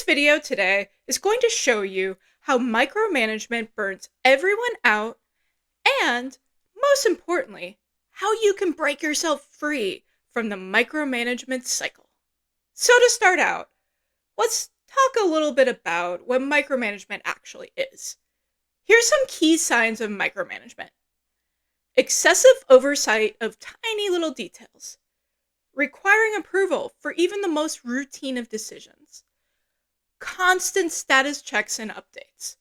This video today is going to show you how micromanagement burns everyone out and, most importantly, how you can break yourself free from the micromanagement cycle. So to start out, let's talk a little bit about what micromanagement actually is. Here's some key signs of micromanagement. Excessive oversight of tiny little details, requiring approval for even the most routine of decisions, constant status checks and updates,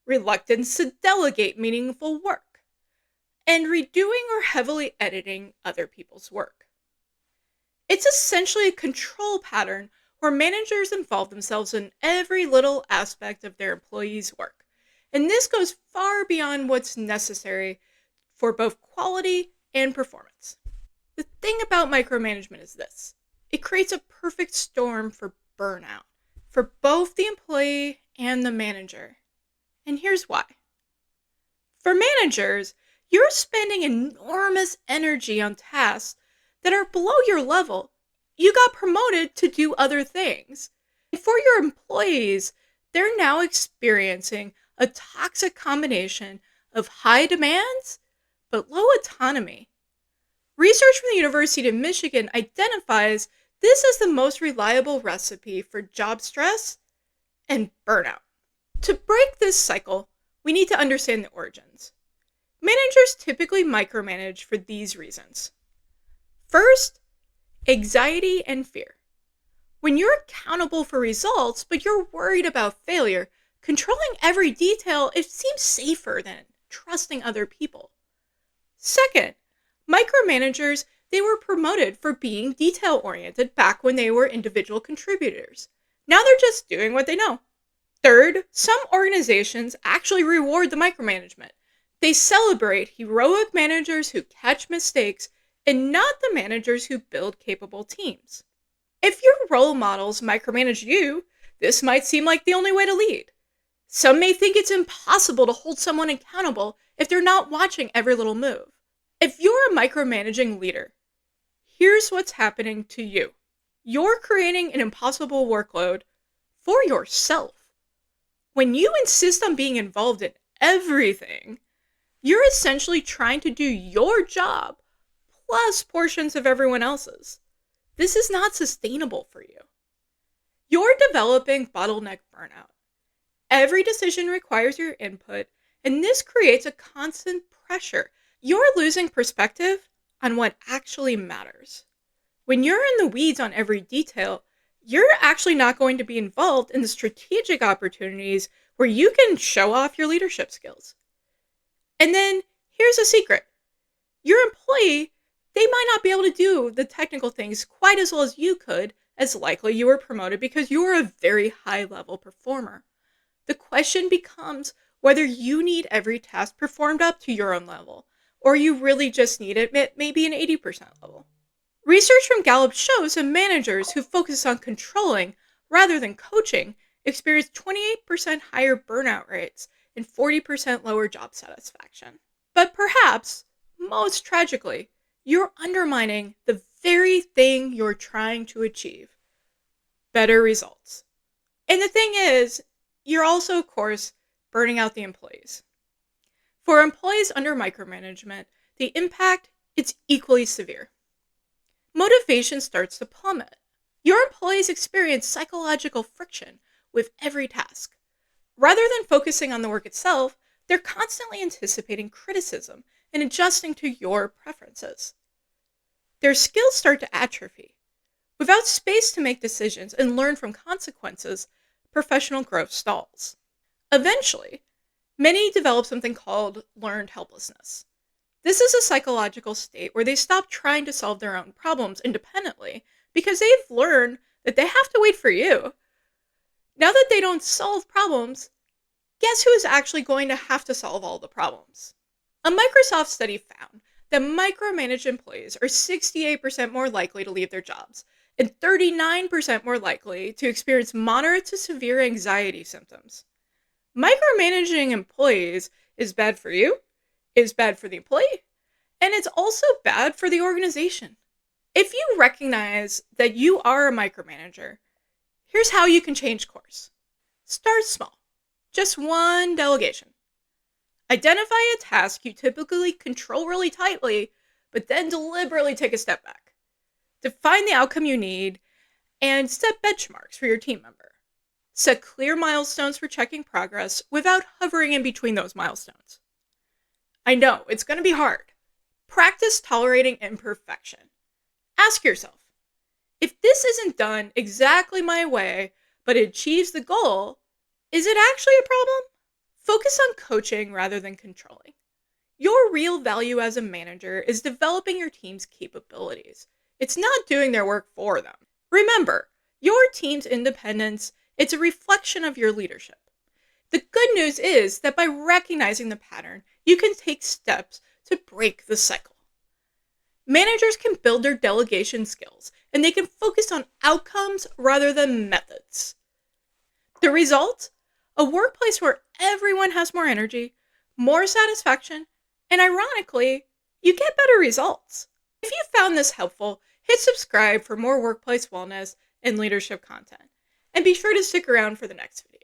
reluctance to delegate meaningful work, and redoing or heavily editing other people's work. It's essentially a control pattern where managers involve themselves in every little aspect of their employees' work, and this goes far beyond what's necessary for both quality and performance. The thing about micromanagement is this: it creates a perfect storm for burnout, for both the employee and the manager. And here's why. For managers, you're spending enormous energy on tasks that are below your level. You got promoted to do other things. And for your employees, they're now experiencing a toxic combination of high demands but low autonomy. Research from the University of Michigan identifies this as the most reliable recipe for job stress and burnout. To break this cycle, we need to understand the origins. Managers typically micromanage for these reasons. First, anxiety and fear. When you're accountable for results, but you're worried about failure, controlling every detail, it seems safer than trusting other people. Second, micromanagers, they were promoted for being detail-oriented back when they were individual contributors. Now they're just doing what they know. Third, some organizations actually reward the micromanagement. They celebrate heroic managers who catch mistakes and not the managers who build capable teams. If your role models micromanage you, this might seem like the only way to lead. Some may think it's impossible to hold someone accountable if they're not watching every little move. If you're a micromanaging leader, here's what's happening to you. You're creating an impossible workload for yourself. When you insist on being involved in everything, you're essentially trying to do your job plus portions of everyone else's. This is not sustainable for you. You're developing bottleneck burnout. Every decision requires your input, and this creates a constant pressure. You're losing perspective on what actually matters. When you're in the weeds on every detail, you're actually not going to be involved in the strategic opportunities where you can show off your leadership skills. And then here's a secret. Your employee, they might not be able to do the technical things quite as well as you could, as likely you were promoted because you are a very high-level performer. The question becomes whether you need every task performed up to your own level, or you really just need it at maybe an 80% level. Research from Gallup shows that managers who focus on controlling rather than coaching experience 28% higher burnout rates and 40% lower job satisfaction. But perhaps, most tragically, you're undermining the very thing you're trying to achieve: better results. And the thing is, you're also, of course, burning out the employees. For employees under micromanagement, the impact is equally severe. Motivation starts to plummet. Your employees experience psychological friction with every task. Rather than focusing on the work itself, they're constantly anticipating criticism and adjusting to your preferences. Their skills start to atrophy. Without space to make decisions and learn from consequences, professional growth stalls. Eventually, many develop something called learned helplessness. This is a psychological state where they stop trying to solve their own problems independently because they've learned that they have to wait for you. Now that they don't solve problems, guess who is actually going to have to solve all the problems? A Microsoft study found that micromanaged employees are 68% more likely to leave their jobs and 39% more likely to experience moderate to severe anxiety symptoms. Micromanaging employees is bad for you, is bad for the employee, and it's also bad for the organization. If you recognize that you are a micromanager, Here's how you can change course. Start small. Just one delegation. Identify a task you typically control really tightly, but then deliberately take a step back. Define the outcome you need and set benchmarks for your team member. Set clear milestones for checking progress without hovering in between those milestones. I know, it's going to be hard. Practice tolerating imperfection. Ask yourself, if this isn't done exactly my way, but it achieves the goal, is it actually a problem? Focus on coaching rather than controlling. Your real value as a manager is developing your team's capabilities. It's not doing their work for them. Remember, your team's independence, it's a reflection of your leadership. The good news is that by recognizing the pattern, you can take steps to break the cycle. Managers can build their delegation skills, and they can focus on outcomes rather than methods. The result? A workplace where everyone has more energy, more satisfaction, and ironically, you get better results. If you found this helpful, hit subscribe for more workplace wellness and leadership content. And be sure to stick around for the next video.